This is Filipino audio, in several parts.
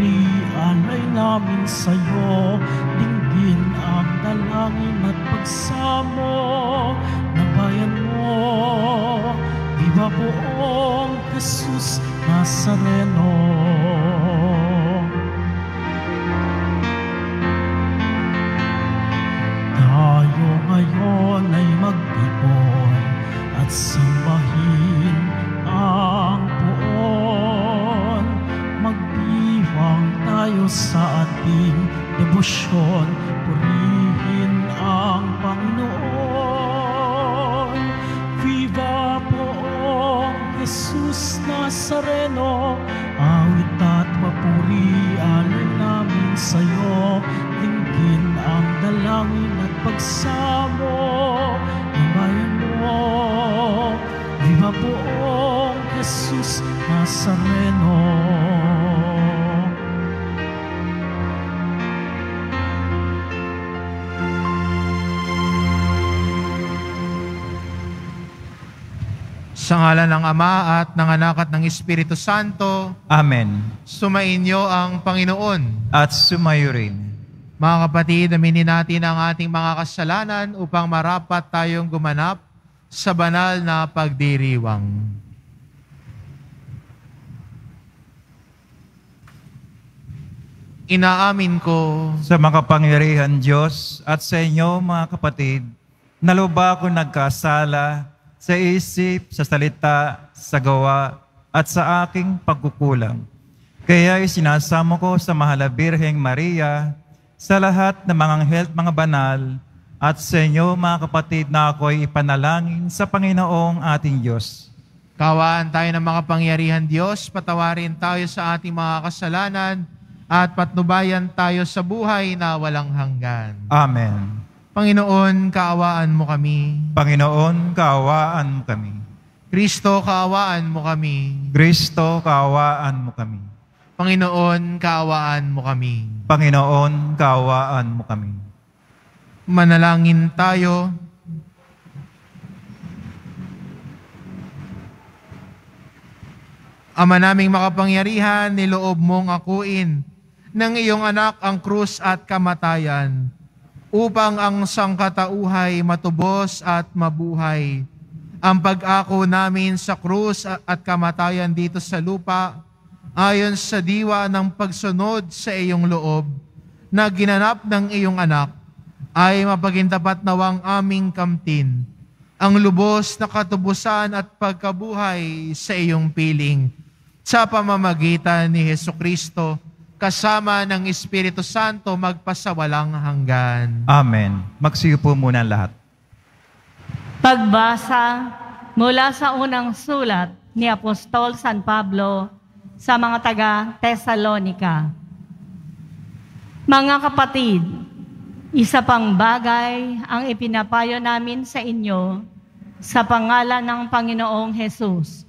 papuri, alay namin sa'yo. Dinggin ang dalangin at pagsamo ng bayan mo. Viva poong Jesus Nazareno. Tayo ngayon ay magtipon at sambahin ang poon. Magdiwang tayo sa ating debosyon, purihin ang Panginoon. Viva poong Jesus Nazareno, awit at papuri, alay namin sa'yo. Dinggin ang dalangin at pagsamo ng bayan mo. Viva poong Jesus Nazareno. Sa ngalan ng Ama at ng Anak at ng Espiritu Santo. Amen. Sumainyo ang Panginoon. At sumayo rin. Mga kapatid, aminin natin ang ating mga kasalanan upang marapat tayong gumanap sa banal na pagdiriwang. Inaamin ko Sa makapangyarihan Diyos at sa inyo mga kapatid, na lubha ko nagkasala sa isip, sa salita, sa gawa, at sa aking pagkukulang. Kaya isinasamo ko sa Mahal na Birheng Maria, sa lahat ng mga anghel at mga banal, at sa inyo mga kapatid na ako'y ipanalangin sa Panginoong ating Diyos. Kawaan tayo ng makapangyarihan Diyos, patawarin tayo sa ating mga kasalanan, at patnubayan tayo sa buhay na walang hanggan. Amen. Panginoon, kaawaan mo kami. Panginoon, kaawaan mo kami. Kristo, kaawaan mo kami. Kristo, kaawaan mo kami. Panginoon, kaawaan mo kami. Panginoon, kaawaan mo kami. Manalangin tayo. Ama naming makapangyarihan, niloob mong akuin ng iyong anak ang krus at kamatayan, upang ang sangkatauhay matubos at mabuhay. Ang pag-ako namin sa krus at kamatayan dito sa lupa, ayon sa diwa ng pagsunod sa iyong loob, na ginanap ng iyong anak, ay mapagintapat nawang aming kamtin, ang lubos na katubusan at pagkabuhay sa iyong piling, sa pamamagitan ni Hesukristo, kasama ng Espiritu Santo magpasawalang hanggan. Amen. Magsiupo muna lahat. Pagbasa mula sa unang sulat ni Apostol San Pablo sa mga taga-Tesalonika. Mga kapatid, isa pang bagay ang ipinapayo namin sa inyo sa pangalan ng Panginoong Hesus.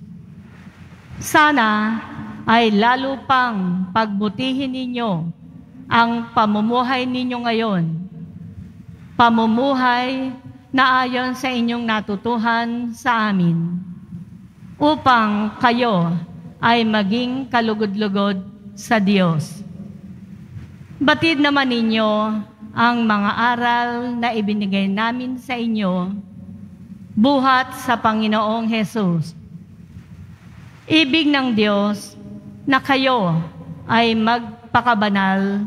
Sana ay lalo pang pagbutihin ninyo ang pamumuhay ninyo ngayon. Pamumuhay na ayon sa inyong natutuhan sa amin, upang kayo ay maging kalugod-lugod sa Diyos. Batid naman ninyo ang mga aral na ibinigay namin sa inyo buhat sa Panginoong Hesus. Ibig ng Diyos na kayo ay magpakabanal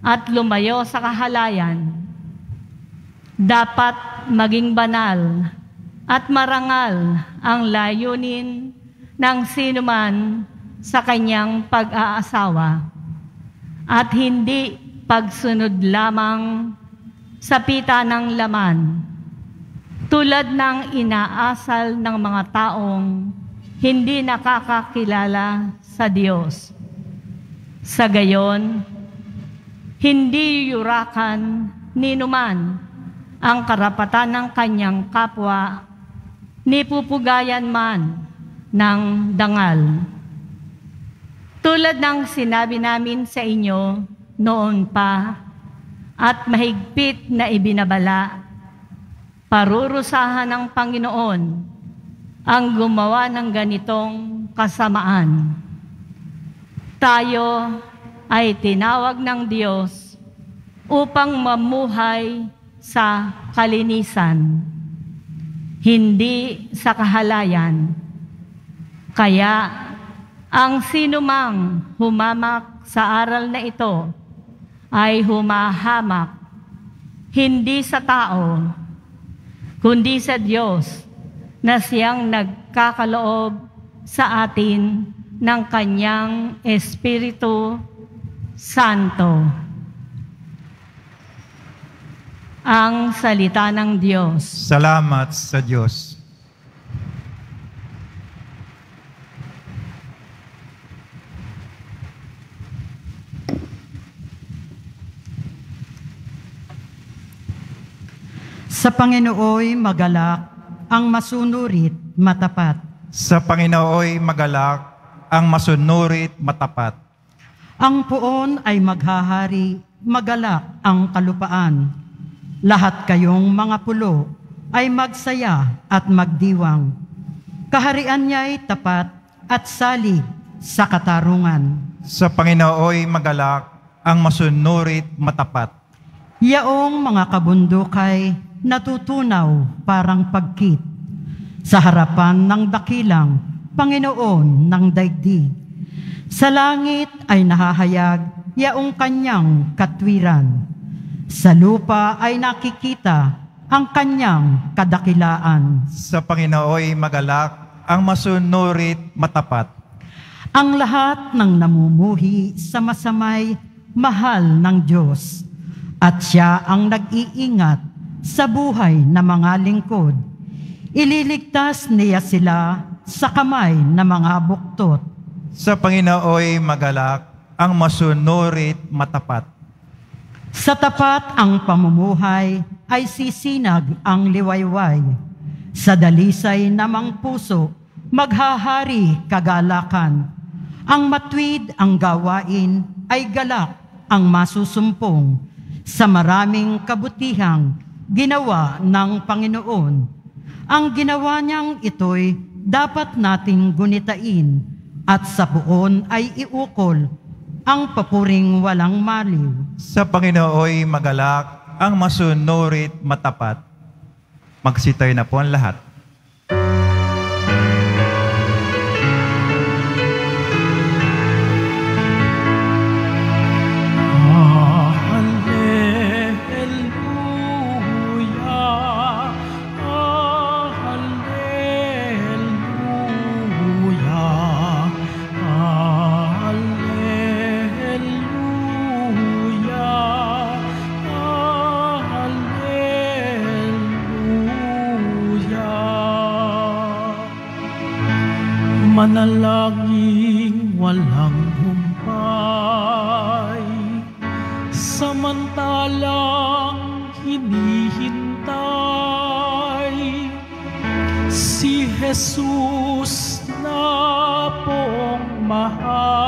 at lumayo sa kahalayan. Dapat maging banal at marangal ang layunin ng sinuman sa kanyang pag-aasawa at hindi pagsunod lamang sa pita ng laman, tulad ng inaasal ng mga taong hindi nakakakilala sa Diyos. Sa gayon, hindi yurakan ni numan ang karapatan ng kanyang kapwa, ni pupugayan man ng dangal. Tulad ng sinabi namin sa inyo noon pa at mahigpit na ibinabala, parurusahan ng Panginoon ang gumawa ng ganitong kasamaan. Tayo ay tinawag ng Diyos upang mamuhay sa kalinisan, hindi sa kahalayan. Kaya ang sinumang humamak sa aral na ito ay humahamak hindi sa tao, kundi sa Diyos na siyang nagkakaloob sa atin ng Kanyang Espiritu Santo. Ang salita ng Diyos. Salamat sa Diyos. Sa Panginooy magalak, ang masunurit matapat. Sa Panginooy magalak, ang masunurit matapat. Ang puon ay maghahari, magalak ang kalupaan. Lahat kayong mga pulo ay magsaya at magdiwang. Kaharian niya'y tapat at salig sa katarungan. Sa Panginooy magalak, ang masunurit matapat. Yaong mga kabundukay natutunaw parang pagkit sa harapan ng dakilang Panginoon ng daigdig. Sa langit ay nahahayag yaong kanyang katwiran. Sa lupa ay nakikita ang kanyang kadakilaan. Sa Panginooy magalak, ang masunurit matapat. Ang lahat ng namumuhi sa masamay mahal ng Diyos, at siya ang nag-iingat sa buhay ng mga lingkod. Ililigtas niya sila sa kamay ng mga buktot. Sa Panginooy magalak, ang masunurit matapat. Sa tapat ang pamumuhay ay sisinag ang liwayway. Sa dalisay namang puso, maghahari kagalakan. Ang matwid ang gawain ay galak ang masusumpong. Sa maraming kabutihang ginawa ng Panginoon. Ang ginawa niyang ito'y dapat nating gunitain at sa puon ay iukol ang papuring walang maliw. Sa Panginooy magalak, ang masunurit matapat. Magsitay na po ang lahat. Manalangin walang humpay, samantalang hinihintay si Jesus na pong mahal.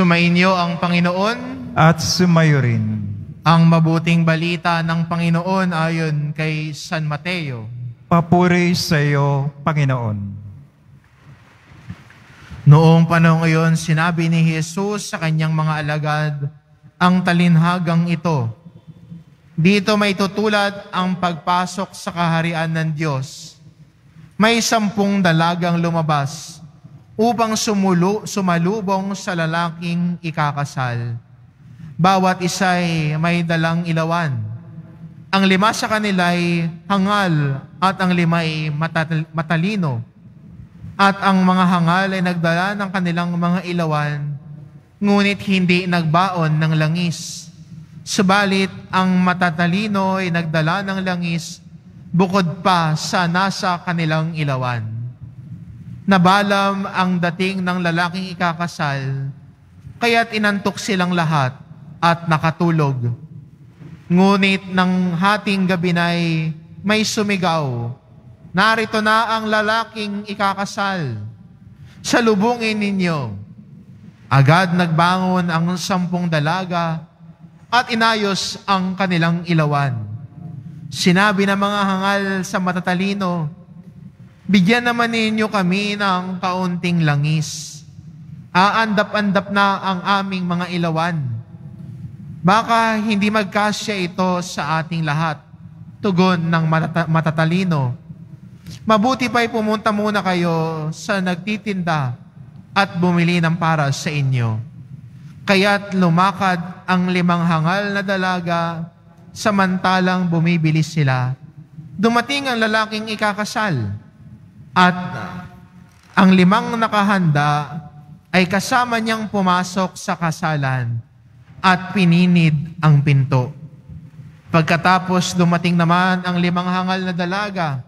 Sumainyo ang Panginoon At sumayo rin. ang mabuting balita ng Panginoon ayon kay San Mateo. Papuri sa iyo, Panginoon. Noong panahon iyon, sinabi ni Jesus sa kanyang mga alagad ang talinhagang ito. Dito may tutulad ang pagpasok sa kaharian ng Diyos. May 10 dalagang lumabas upang sumalubong sa lalaking ikakasal. Bawat isa'y may dalang ilawan. Ang 5 sa kanila'y hangal at ang 5 matalino. At ang mga hangal ay nagdala ng kanilang mga ilawan, ngunit hindi nagbaon ng langis. Subalit ang matatalino ay nagdala ng langis bukod pa sa nasa kanilang ilawan. Nabalam ang dating ng lalaking ikakasal, kaya't inantok silang lahat at nakatulog. Ngunit ng hating gabi na'y may sumigaw, narito na ang lalaking ikakasal. Salubungin ninyo. Agad nagbangon ang 10 dalaga at inayos ang kanilang ilawan. Sinabi ng mga hangal sa matatalino, bigyan naman ninyo kami ng kaunting langis. Aandap-andap na ang aming mga ilawan. Baka hindi magkasya ito sa ating lahat. Tugon ng matatalino. Mabuti pa'y pumunta muna kayo sa nagtitinda at bumili ng para sa inyo. Kaya't lumakad ang 5 hangal na dalaga, samantalang bumibili sila. Dumating ang lalaking ikakasal, at ang 5 nakahanda ay kasama niyang pumasok sa kasalan at pininid ang pinto. Pagkatapos dumating naman ang 5 hangal na dalaga.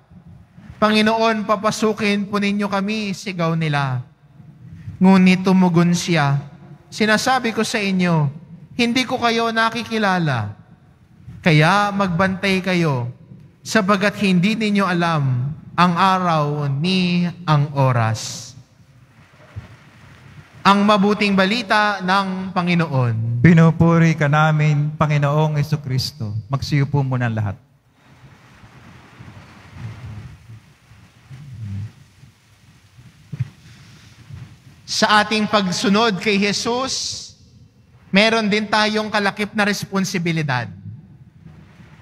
Panginoon, papasukin po ninyo kami, sigaw nila. Ngunit tumugon siya, sinasabi ko sa inyo, hindi ko kayo nakikilala. Kaya magbantay kayo, sapagat hindi ninyo alam ang araw ni ang oras. Ang mabuting balita ng Panginoon. Pinupuri ka namin, Panginoong Jesucristo. Magsiyo po muna ang lahat. Sa ating pagsunod kay Jesus, meron din tayong kalakip na responsibilidad.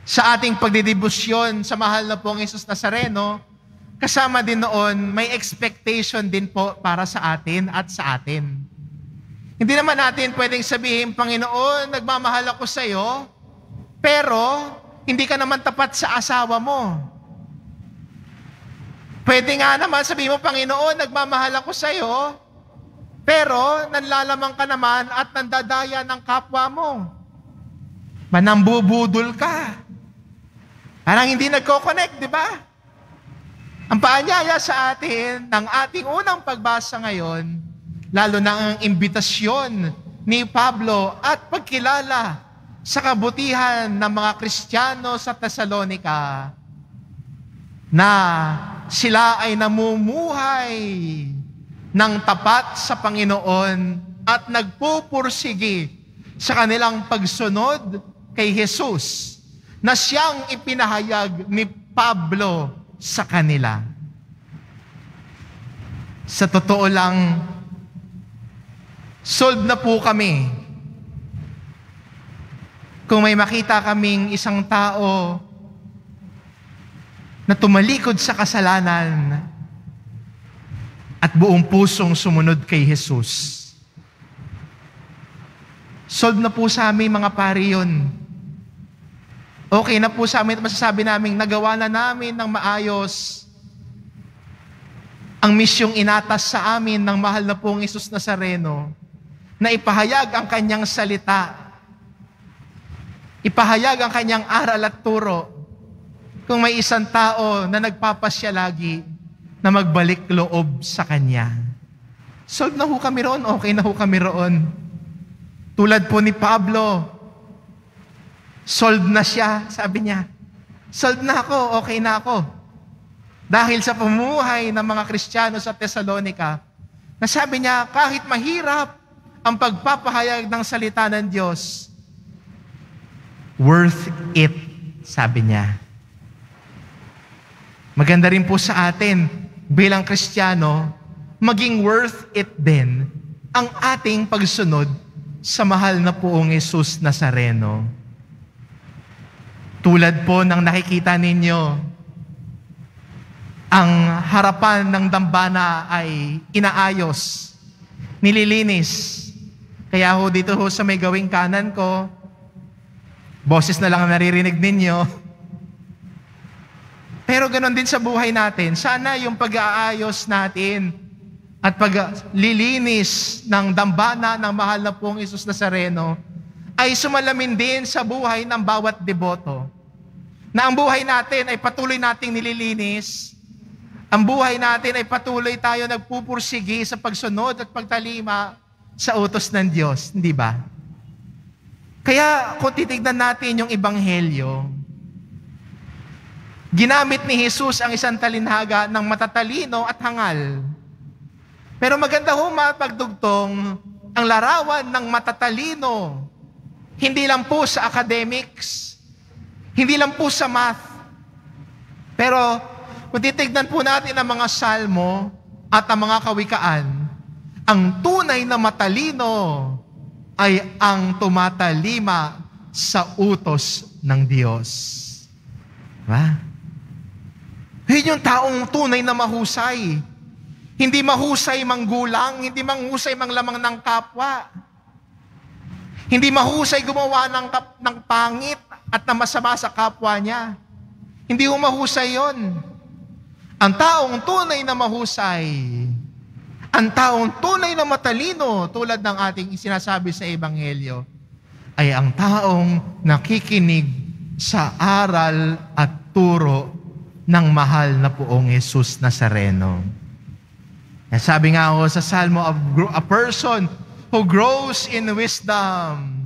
Sa ating pagdidibusyon sa mahal na pong Jesus Nazareno, kasama din noon, may expectation din po para sa atin at sa atin. Hindi naman natin pwedeng sabihin, Panginoon, nagmamahal ako sa iyo, pero hindi ka naman tapat sa asawa mo. Pwede nga naman sabihin mo, Panginoon, nagmamahal ako sa iyo, pero nanlalamang ka naman at nandadaya ng kapwa mo. Manambubudol ka. Parang hindi nagko-connect, di ba? Ang paanyaya sa atin ng ating unang pagbasa ngayon, lalo na ang imbitasyon ni Pablo at pagkilala sa kabutihan ng mga Kristiyano sa Thessalonica na sila ay namumuhay ng tapat sa Panginoon at nagpupursigi sa kanilang pagsunod kay Jesus na siyang ipinahayag ni Pablo sa kanila. Sa totoo lang, solved na po kami. Kung may makita kaming isang tao na tumalikod sa kasalanan at buong pusong sumunod kay Jesus. Solved na po sa amin, mga pari, yun. Okay na po sa amin at masasabi namin, nagawa na namin ng maayos ang misyong inatas sa amin ng mahal na pong Jesus Nazareno na ipahayag ang kanyang salita, ipahayag ang kanyang aral at turo. Kung may isang tao na nagpapasya lagi na magbalik loob sa kanya. Solved na ho kami roon, okay na ho kami roon. Tulad po ni Pablo, solved na siya, sabi niya. Solved na ako, okay na ako. Dahil sa pamumuhay ng mga Kristiyano sa Thessalonica, na sabi niya, kahit mahirap ang pagpapahayag ng salita ng Diyos, worth it, sabi niya. Maganda rin po sa atin, bilang Kristiyano, maging worth it din ang ating pagsunod sa mahal na poong Jesus Nazareno. Tulad po ng nakikita ninyo, ang harapan ng dambana ay inaayos, nililinis. Kaya ho dito ho sa may gawing kanan ko, boses na lang ang naririnig ninyo. Pero ganoon din sa buhay natin. Sana yung pag-aayos natin at paglilinis ng dambana ng mahal na pong Jesus Nazareno ay sumalamin din sa buhay ng bawat deboto. Na ang buhay natin ay patuloy nating nililinis. Ang buhay natin ay patuloy tayo nagpupursigi sa pagsunod at pagtalima sa utos ng Diyos. Hindi ba? Kaya kung titignan natin yung Ebanghelyo, ginamit ni Jesus ang isang talinhaga ng matatalino at hangal. Pero maganda ho mapagdugtong ang larawan ng matatalino, hindi lang po sa academics, hindi lang po sa math. Pero kung titignan po natin ang mga salmo at ang mga kawikaan, ang tunay na matalino ay ang tumatalima sa utos ng Diyos. Diba? Yun yung taong tunay na mahusay. Hindi mahusay manggulang, hindi mahusay manglamang ng kapwa. Hindi mahusay gumawa ng pangit at na masama sa kapwa niya. Hindi ho mahusay yun. Ang taong tunay na mahusay, ang taong tunay na matalino, tulad ng ating sinasabi sa Ebanghelyo, ay ang taong nakikinig sa aral at turo ng mahal na Poong Jesus Nazareno. Sabi nga ho sa Salmo, a person who grows in wisdom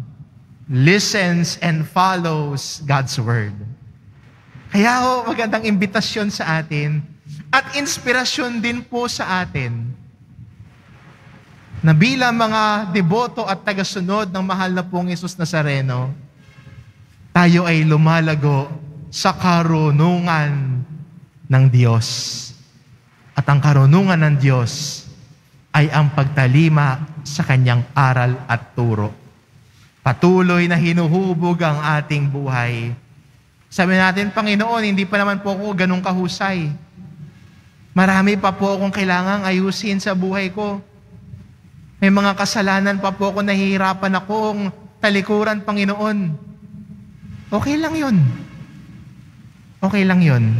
listens and follows God's word. Kaya ho, magandang imbitasyon sa atin at inspirasyon din po sa atin na bilang mga deboto at tagasunod ng mahal na Poong Jesus Nazareno, tayo ay lumalago sa karunungan ng Diyos. At ang karunungan ng Diyos ay ang pagtalima sa Kanyang aral at turo. Patuloy na hinuhubog ang ating buhay. Sabi natin, Panginoon, hindi pa naman po ako ganun kahusay. Marami pa po akong kailangang ayusin sa buhay ko. May mga kasalanan pa po ako, nahihirapan akong talikuran, Panginoon. Okay lang yun. Okay lang yun.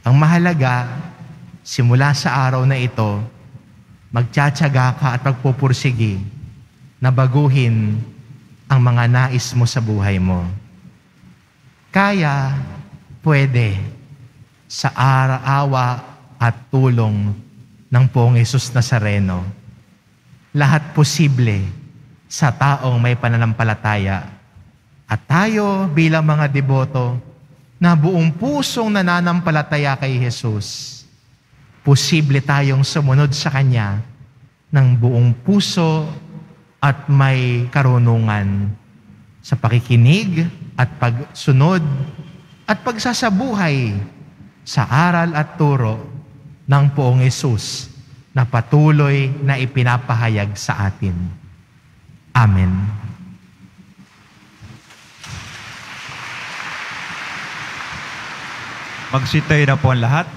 Ang mahalaga, simula sa araw na ito, magtsatsaga ka at magpupursigi na baguhin ang mga nais mo sa buhay mo. Kaya, pwede, sa awa at tulong ng Poong Jesus Nazareno. Lahat posible sa taong may pananampalataya. At tayo bilang mga deboto na buong pusong nananampalataya kay Jesus, posible tayong sumunod sa Kanya ng buong puso at may karunungan sa pakikinig at pagsunod at pagsasabuhay sa aral at turo ng Poong Jesus na patuloy na ipinapahayag sa atin. Amen. Magsitayo na po ang lahat.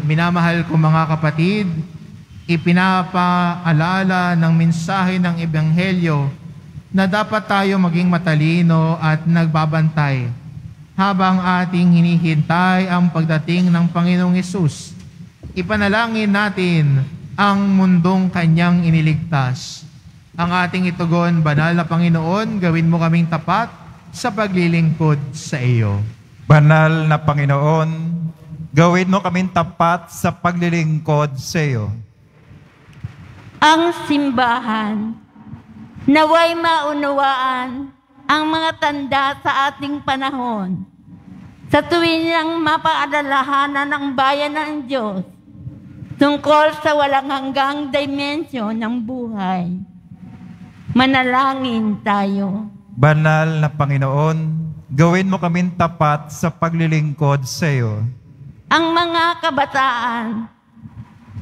Minamahal ko mga kapatid, ipinapaalala ng mensahe ng Ebanghelyo na dapat tayo maging matalino at nagbabantay habang ating hinihintay ang pagdating ng Panginoong Hesus. Ipanalangin natin ang mundong Kanyang iniligtas. Ang ating itugon, Banal na Panginoon, gawin mo kaming tapat sa paglilingkod sa iyo. Banal na Panginoon, gawin mo kaming tapat sa paglilingkod sa iyo. Ang simbahan, naway maunawaan ang mga tanda sa ating panahon. Sa tuwing mapaalalahanan ng bayan ng Diyos tungkol sa walang hanggang dimensyon ng buhay. Manalangin tayo. Banal na Panginoon, gawin mo kaming tapat sa paglilingkod sa iyo. Ang mga kabataan,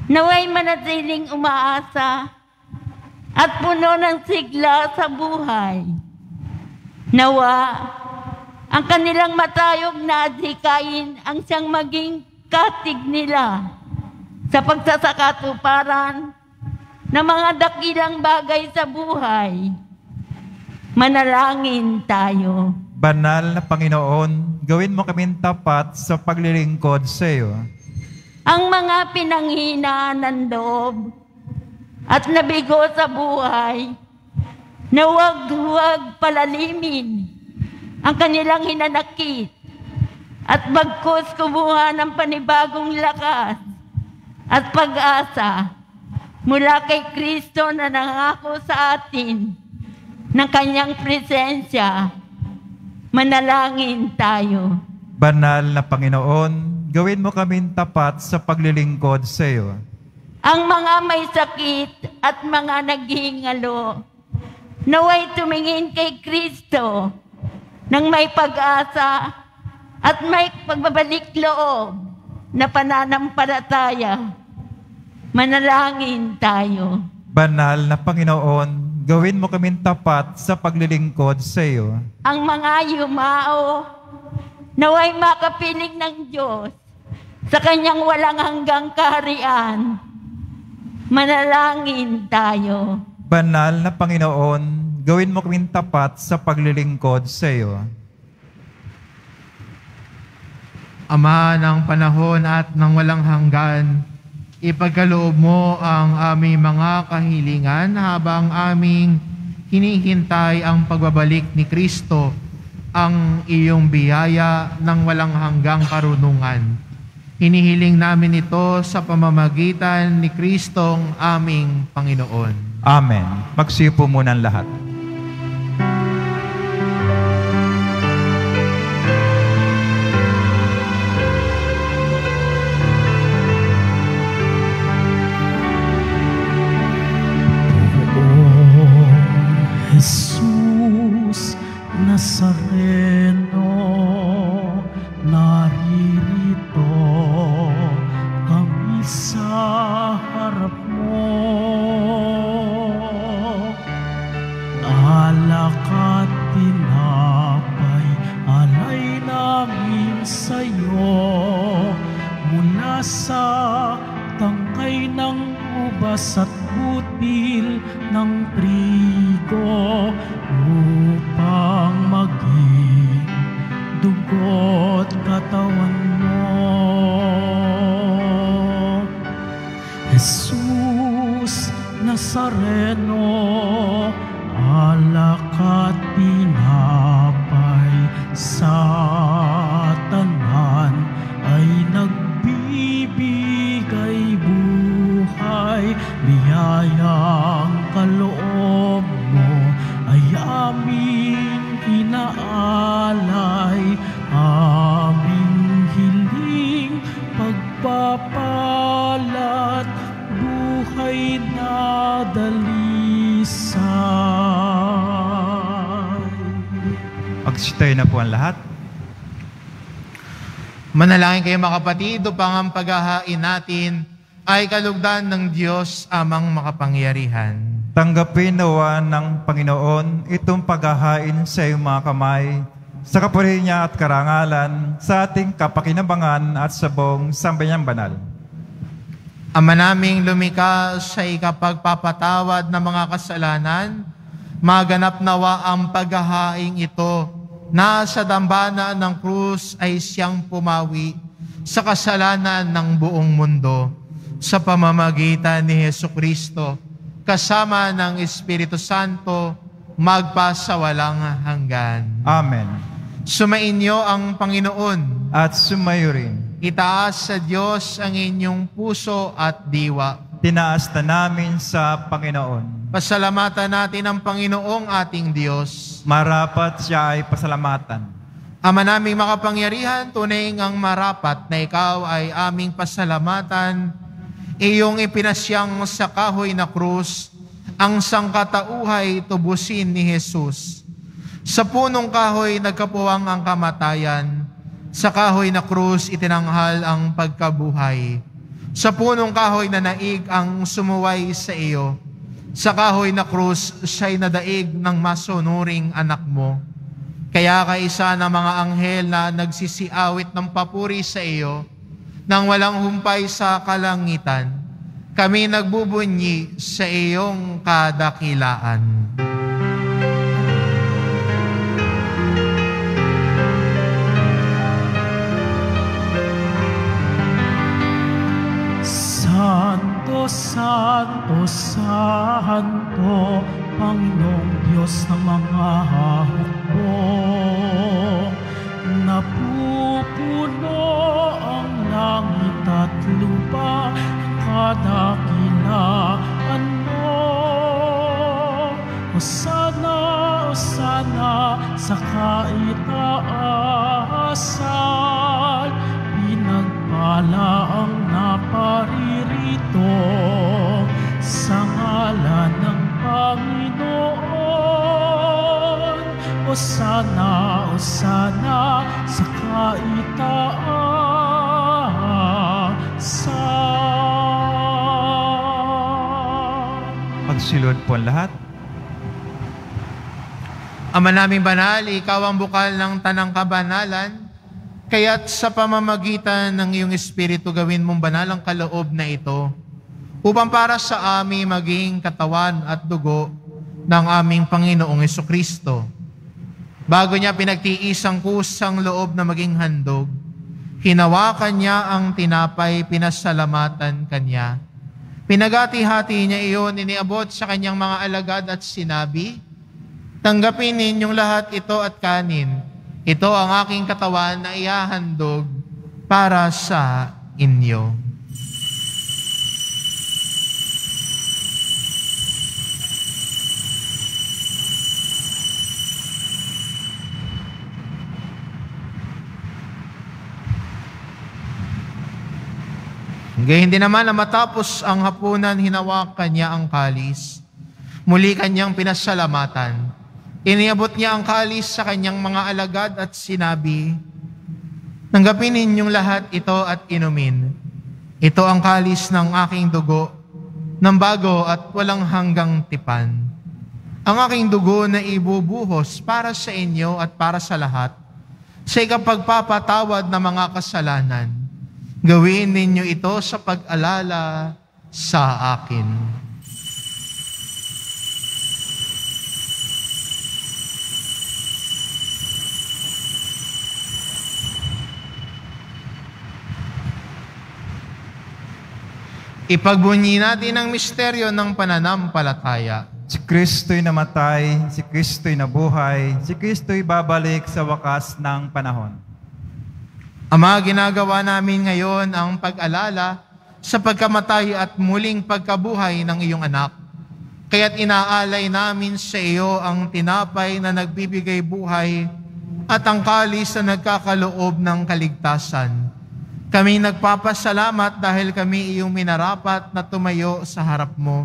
naway manatiling umaasa at puno ng sigla sa buhay. Nawa, ang kanilang matayog na adhikain ang siyang maging katig nila sa pagsasakatuparan ng mga dakilang bagay sa buhay. Manalangin tayo. Banal na Panginoon, gawin mo kaming tapat sa paglilingkod sa iyo. Ang mga pinanghinaan ng loob at nabigo sa buhay, na huwag palalimin ang kanilang hinanakit at bagkus kumuha ng panibagong lakas at pag-asa mula kay Kristo na nangako sa atin ng kanyang presensya, manalangin tayo. Banal na Panginoon, gawin mo kaming tapat sa paglilingkod sa iyo. Ang mga may sakit at mga naghihingalo, naway tumingin kay Kristo nang may pag-asa at may pagbabalik loob na pananampalataya. Manalangin tayo. Banal na Panginoon, gawin mo kaming tapat sa paglilingkod sa iyo. Ang mga yumao, naway makapiling ng Diyos sa kanyang walang hanggang kaharian. Manalangin tayo. Banal na Panginoon, gawin mo kaming tapat sa paglilingkod sa iyo. Ama ng panahon at ng walang hanggan, ipagkaloob mo ang aming mga kahilingan habang aming hinihintay ang pagbabalik ni Kristo, ang iyong biyaya ng walang hanggang karunungan. Hinihiling namin ito sa pamamagitan ni Kristong aming Panginoon. Amen. Magsiupo muna ang lahat. Jesus Nazareno, naririto kami sa harap mo. Alak at tinapay, alay namin sa'yo, mula sa tangkay ng ubas at butil ng trigo, upang maging dugo't katawan mo. Jesus Nazareno, alak at tinapay sa tanan ay nagbibigay buhay. Biyayang kaloob mo ay aming inaalay, aming hiling pagpapalat, buhay na dalisay. Magsitayo na po ang lahat. Manalangin kayo mga kapatid upang ang paghahain natin ay kalugdan ng Diyos amang makapangyarihan. Tanggapin nawa ng Panginoon itong paghahain sa iyong mga kamay, sa kapurihan niya at karangalan, sa ating kapakinabangan at sa buong sambayang banal. Ama naming lumikha sa ikapagpapatawad ng mga kasalanan, maganap nawa ang paghahaing ito na sa dambana ng krus ay siyang pumawi sa kasalanan ng buong mundo. Sa pamamagitan ni Jesucristo, kasama ng Espiritu Santo, magpasawalang hanggan. Amen. Sumainyo ang Panginoon. At sumayo rin. Itaas sa Diyos ang inyong puso at diwa. Tinaas na namin sa Panginoon. Pasalamatan natin ang Panginoong ating Diyos. Marapat siya ay pasalamatan. Ama naming makapangyarihan, tunay ang marapat na ikaw ay aming pasalamatan. Iyong ipinasyang sa kahoy na krus, ang sangkatauhay tubusin ni Jesus. Sa punong kahoy nagkapuwang ang kamatayan, sa kahoy na krus itinanghal ang pagkabuhay. Sa punong kahoy na naig ang sumuway sa iyo, sa kahoy na krus siya'y nadaig ng masunuring anak mo. Kaya kaisa ng mga anghel na nagsisiawit ng papuri sa iyo, nang walang humpay sa kalangitan, kami nagbubunyi sa iyong kadakilaan. Santo, Santo, Santo, Panginoong Diyos ng mga hukbo, napupuno ang langit at lupa, kadakila Osana, Osana sa kaitaasan. Pinagpala ang naparirito sa ngalan ng Panginoon. Osana, Osana sa kaitaasan. Magsilod po ang lahat. Ama naming banal, ikaw ang bukal ng tanang kabanalan, kaya't sa pamamagitan ng iyong Espiritu gawin mong banal ang kaloob na ito, upang para sa amin maging katawan at dugo ng aming Panginoong Hesukristo. Bago niya pinagtiis ang kusang loob na maging handog, hinawakan niya ang tinapay, pinasalamatan kanya. Pinagati-hati niya iyon, iniabot sa kanyang mga alagad at sinabi, "Tanggapin ninyong lahat ito at kanin. Ito ang aking katawan na ihahandog para sa inyo." Gayon din naman na matapos ang hapunan, hinawakan niya ang kalis. Muli kanyang pinasalamatan. Iniabot niya ang kalis sa kanyang mga alagad at sinabi, "Tanggapin ninyong lahat ito at inumin. Ito ang kalis ng aking dugo, ng bago at walang hanggang tipan. Ang aking dugo na ibubuhos para sa inyo at para sa lahat, sa ikapagpapatawad ng mga kasalanan. Gawin ninyo ito sa pag-alala sa akin." Ipagbunyi natin ang misteryo ng pananampalataya. Si Kristo'y namatay, si Kristo'y nabuhay, si Kristo'y babalik sa wakas ng panahon. Ama, ginagawa namin ngayon ang pag-alala sa pagkamatay at muling pagkabuhay ng iyong anak. Kaya't inaalay namin sa iyo ang tinapay na nagbibigay buhay at ang kalis na nagkakaloob ng kaligtasan. Kami nagpapasalamat dahil kami iyong minarapat na tumayo sa harap mo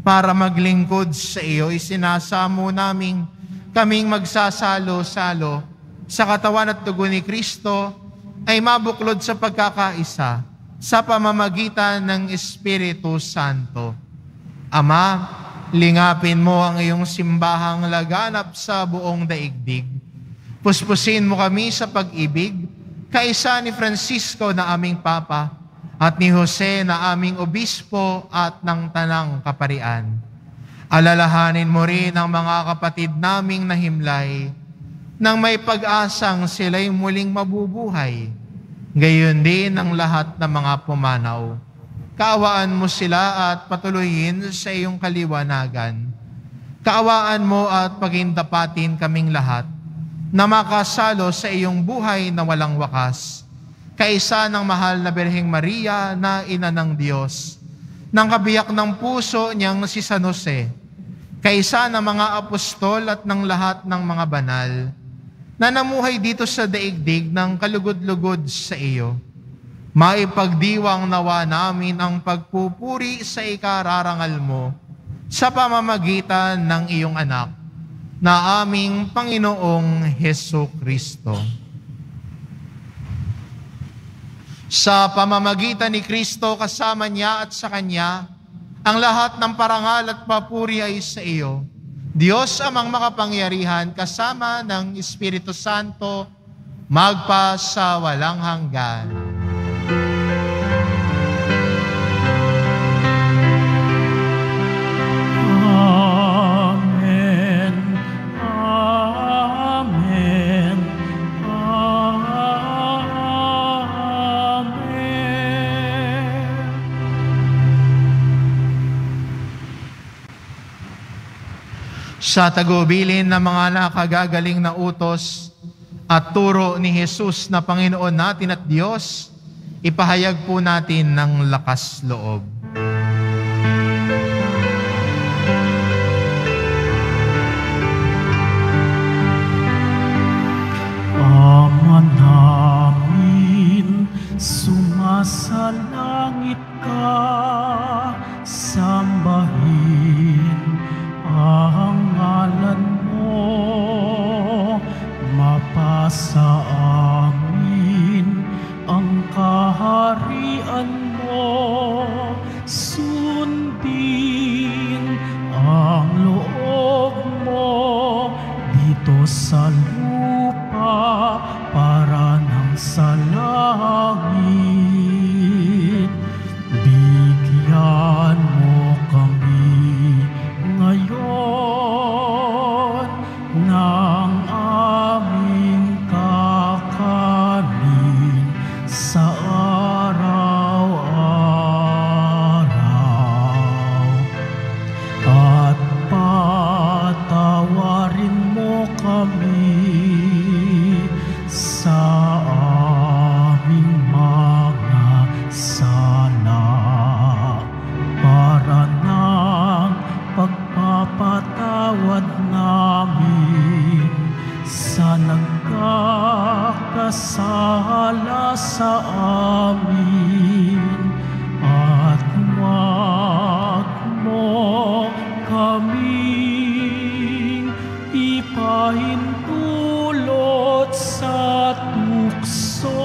para maglingkod sa iyo. Isinasamo namin kaming magsasalo-salo sa katawan at dugo ni Kristo ay mabuklod sa pagkakaisa sa pamamagitan ng Espiritu Santo. Ama, lingapin mo ang iyong simbahang laganap sa buong daigdig. Puspusin mo kami sa pag-ibig, kaisa ni Francisco na aming Papa at ni Jose na aming Obispo at ng Tanang Kaparian. Alalahanin mo rin ang mga kapatid naming nahimlay nang may pag-asang sila'y muling mabubuhay. Gayon din ang lahat ng mga pumanaw. Kaawaan mo sila at patuloyin sa iyong kaliwanagan. Kaawaan mo at pagindapatin kaming lahat na makasalo sa iyong buhay na walang wakas, kaisa ng mahal na Birheng Maria na ina ng Diyos, ng kabiyak ng puso niyang si San Jose, kaisa ng mga apostol at ng lahat ng mga banal, na namuhay dito sa daigdig ng kalugod-lugod sa iyo. Maipagdiwang nawa namin ang pagpupuri sa ikararangal mo sa pamamagitan ng iyong anak, na aming Panginoong Hesukristo. Sa pamamagitan ni Kristo, kasama niya at sa Kanya, ang lahat ng parangal at papuri ay sa iyo, Diyos amang makapangyarihan, kasama ng Espiritu Santo, magpa sa walang hanggan. Sa tagubilin ng mga nakagagaling na utos at turo ni Jesus na Panginoon natin at Diyos, ipahayag po natin ng lakas loob. sa lupa para nang sa langit. Bigyan mo kami ngayon ng aming kakanin sa araw-araw. At patawarin mo kami sa aming mga sala para ng pagpapatawad namin sa nagkakasala sa amin. At huwag mo kaming ipahintulot sa tukso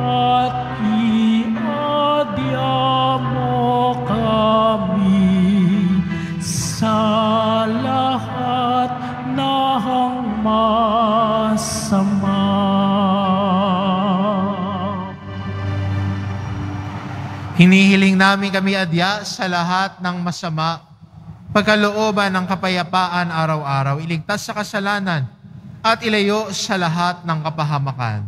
at iadya mo kami sa lahat ng masama. Hinihiling namin kami adya sa lahat ng masama, pagkalooban ng kapayapaan araw-araw, iligtas sa kasalanan at ilayo sa lahat ng kapahamakan.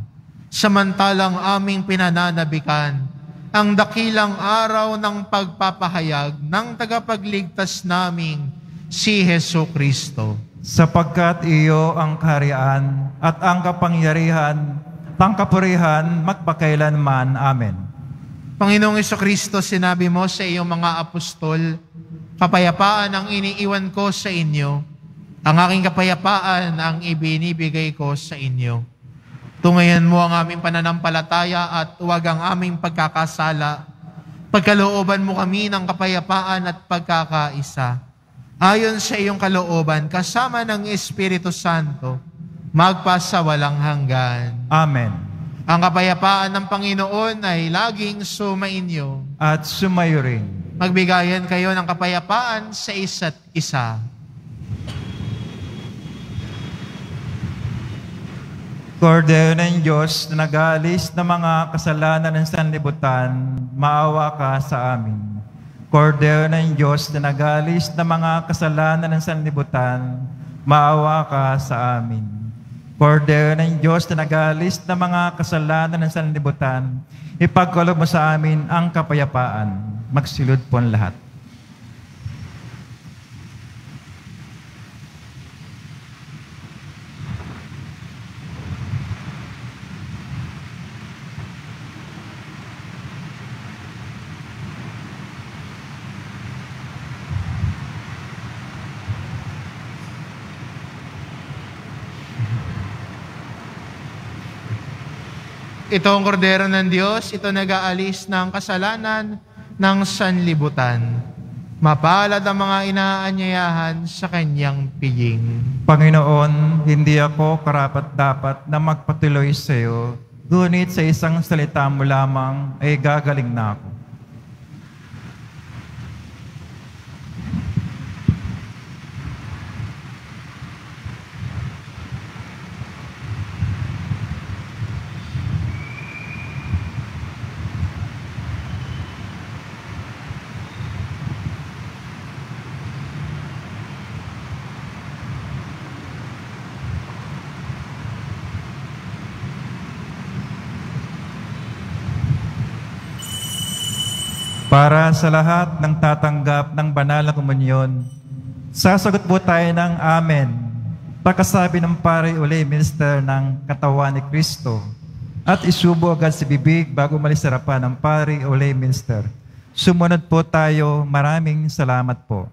Samantalang aming pinananabikan ang dakilang araw ng pagpapahayag ng tagapagligtas naming si Hesu Kristo. Sapagkat iyo ang kaharian at ang kapangyarihan, ang kapurihan, magpakailanman. Amen. Panginoong Jesucristo, sinabi mo sa iyong mga apostol, kapayapaan ang iniiwan ko sa inyo, ang aking kapayapaan ang ibinibigay ko sa inyo. Tungayan mo ang aming pananampalataya at huwag ang aming pagkakasala. Pagkalooban mo kami ng kapayapaan at pagkakaisa. Ayon sa iyong kalooban, kasama ng Espiritu Santo, magpasawalang hanggan. Amen. Ang kapayapaan ng Panginoon ay laging sumainyo. At sumayo rin. Magbigayan kayo ng kapayapaan sa isa't isa. Kordero ng Diyos na nag-aalis ng mga kasalanan ng sanlibutan, maawa ka sa amin. Kordero ng Diyos na nag-aalis ng mga kasalanan ng sanlibutan, maawa ka sa amin. Kordero ng Diyos na nag-aalis ng mga kasalanan ng sanlibutan, ipagkaloob mo sa amin ang kapayapaan. Magsilod po ang lahat. Ito ang kordero ng Diyos, ito nag-aalis ng kasalanan ng sanlibutan. Mapalad ang mga inaanyayahan sa kanyang piging. Panginoon, hindi ako karapat-dapat na magpatuloy sa iyo, ngunit sa isang salita mo lamang ay gagaling na ako. Para sa lahat ng tatanggap ng banal na komunyon, sasagot po tayo ng Amen. Pagkasabi ng pare o lay minister ng katawan ni Kristo at isubo agad sa bibig bago umalis sa harapan ng pare o lay minister. Sumunod po tayo. Maraming salamat po.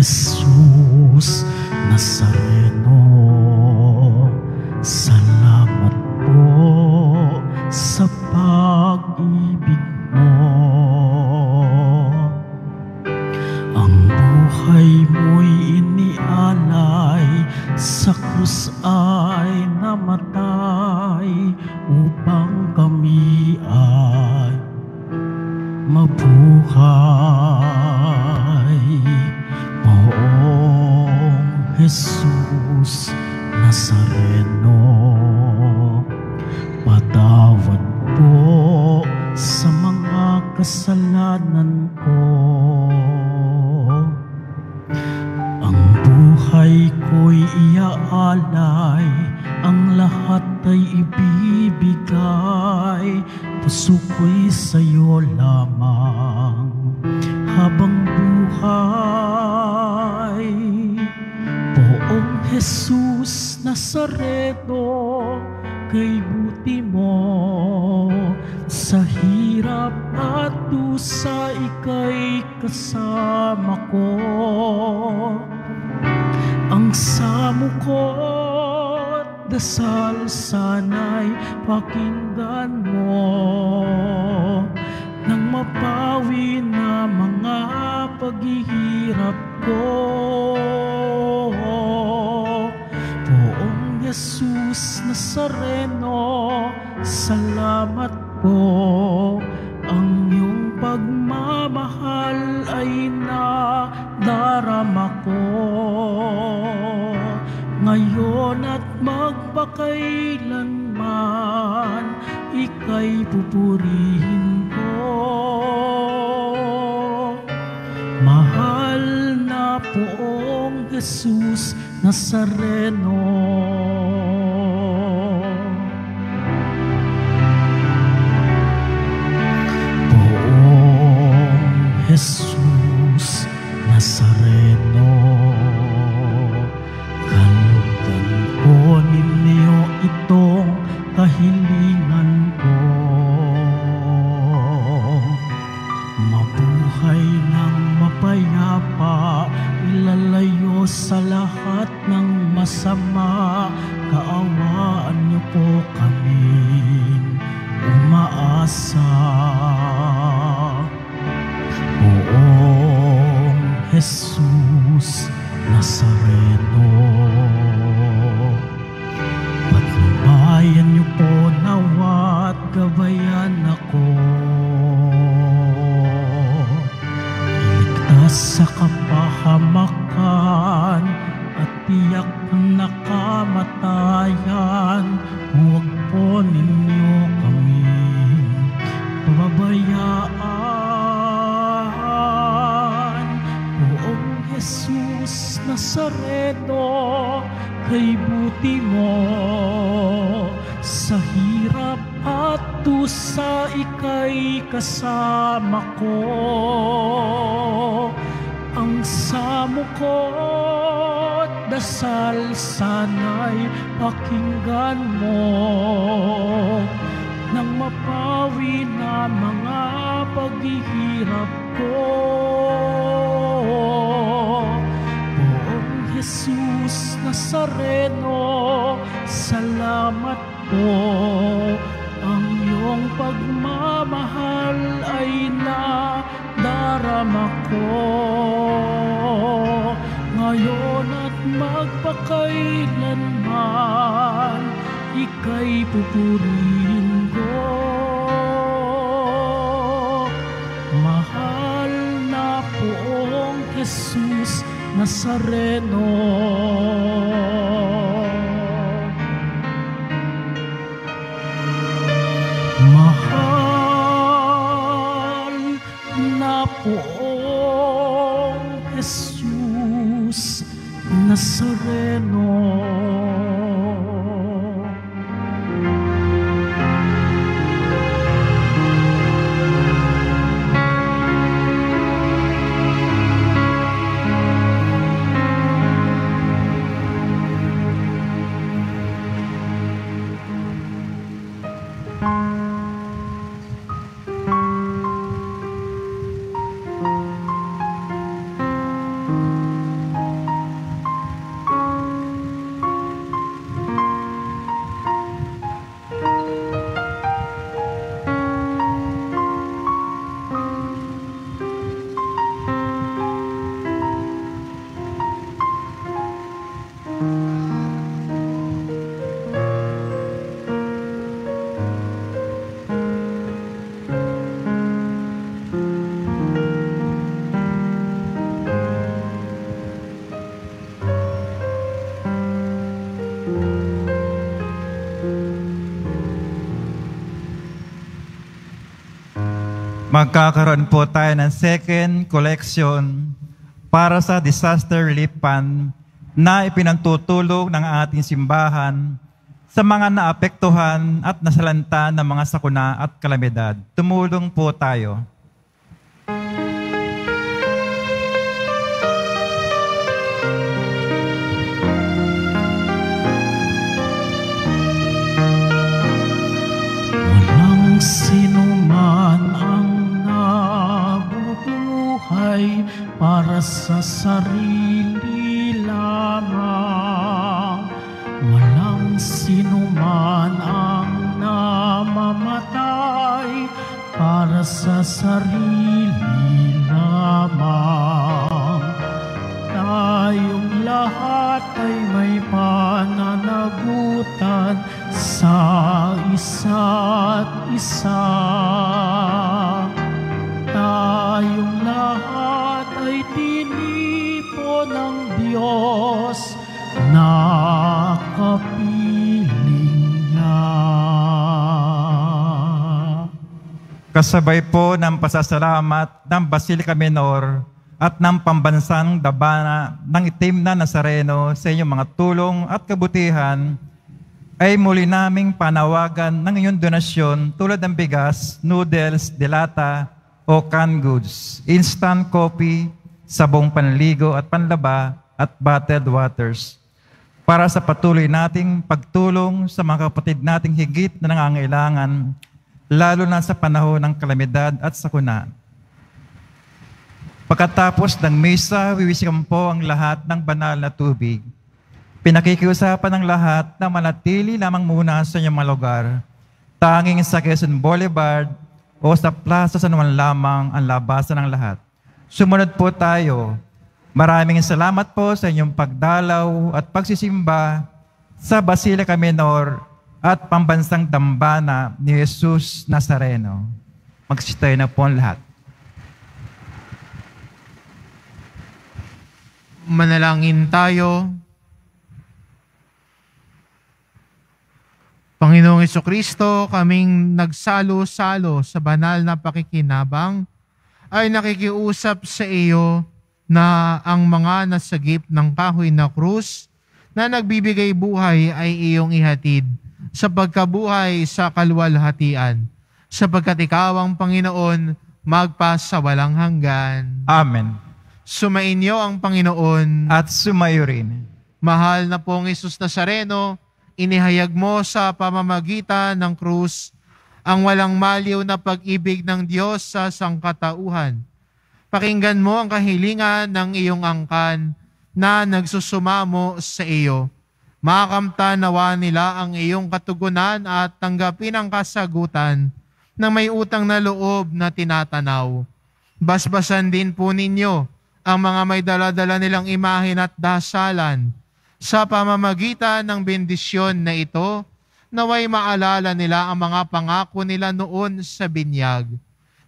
Jesus Nazareno, salamat po sa lahat ay ibibigay, puso ko'y sa'yo lamang habang buhay. Poong Jesus Nazareno, kay buti mo, sa hirap at dusa ika'y kasama ko. Ang samo ko't dasal sana'y pakinggan mo, nang mapawi na mga paghihirap ko. Poong Jesus Nazareno, salamat po. Ang iyong pagmamahal ay nadarama ko. Ngayon at magpakailanman, ika'y pupurihin ko. Mahal na Poong Jesus Nazareno. Poong Jesus Nazareno, kalugdan ko ninyo itong kahilingan ko. Mabuhay ng mapayapa, ilalayo sa lahat ng masama. Kaawaan niyo po kaming umaasa. Poong Jesus Nazareno, patnubayan niyo po nawa't gabayan ako. Iligtas sa kapahamakan at tiyak na kamatayan. Huwag po ninyo kaming pababayaan. Poong Jesus Nazareno, kay buti mo, sa hirap at dusa ika'y kasama ko. Ang samo ko't dasal sana'y pakinggan mo, nang mapawi na mga paghihirap ko. Poong Jesus Nazareno, salamat po. Ang iyong pagmamahal ay nadarama ko. Ngayon at magpakailanman, ika'y pupurihin ko. Mahal na Poong Jesus Nazareno, mahal na Poong Jesus Nazareno. Magkakaroon po tayo ng second collection para sa Disaster Relief Fund na ipinagtutulong ng ating simbahan sa mga naapektuhan at nasalanta ng mga sakuna at kalamidad. Tumulong po tayo. Walang sinuman ang nabubuhay para sa sarili lamang. Walang sinuman ang namamatay para sa sarili lamang. Tayong lahat ay may pananagutan sa isa't isa. Tayong lahat ay tinipo ng Diyos na kapiling niya. Kasabay po ng pasasalamat ng Basilica Minor at ng Pambansang Dabana ng Itim na Nazareno sa inyong mga tulong at kabutihan, ay muli naming panawagan ng inyong donasyon tulad ng bigas, noodles, delata o canned goods, instant coffee, sabong panligo at panlaba at bottled waters para sa patuloy nating pagtulong sa mga kapatid nating higit na nangangailangan, lalo na sa panahon ng kalamidad at sakuna. Pagkatapos ng misa, wiwisikan po ang lahat ng banal na tubig. Pinakikiusapan ng lahat na manatili lamang muna sa inyong mga lugar. Tanging sa Quezon Boulevard o sa Plaza San Juan lamang ang labasan ng lahat. Sumunod po tayo. Maraming salamat po sa inyong pagdalaw at pagsisimba sa Basilica Minor at Pambansang Dambana ni Jesus Nazareno. Magsitayo na po ang lahat. Manalangin tayo. Panginoong Jesucristo, kaming nagsalo-salo sa banal na pakikinabang, ay nakikiusap sa iyo na ang mga nasagip ng kahoy na krus na nagbibigay buhay ay iyong ihatid sa pagkabuhay sa kaluwalhatian, sapagkat ikaw ang Panginoon magpasawalang hanggan. Amen. Sumainyo ang Panginoon. At sumayo rin. Mahal na pong Jesus Nazareno, inihayag mo sa pamamagitan ng krus ang walang maliw na pag-ibig ng Diyos sa sangkatauhan. Pakinggan mo ang kahilingan ng iyong angkan na nagsusumamo sa iyo. Makamta nawa nila ang iyong katugunan at tanggapin ang kasagutan na may utang na loob na tinatanaw. Basbasan din po ninyo ang mga may dala-dala nilang imahen at dasalan. Sa pamamagitan ng bendisyon na ito, naway maalala nila ang mga pangako nila noon sa binyag,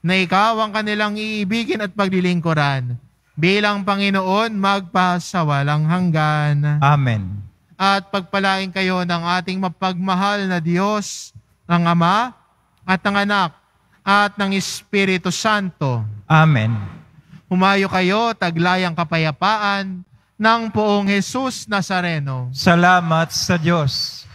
na ikaw ang kanilang iibigin at paglilingkuran, bilang Panginoon magpasawalang hanggan. Amen. At pagpalain kayo ng ating mapagmahal na Diyos, ng Ama, at ng Anak, at ng Espiritu Santo. Amen. Humayo kayo, taglayang kapayapaan ng Poong Jesus Nazareno. Salamat sa Diyos.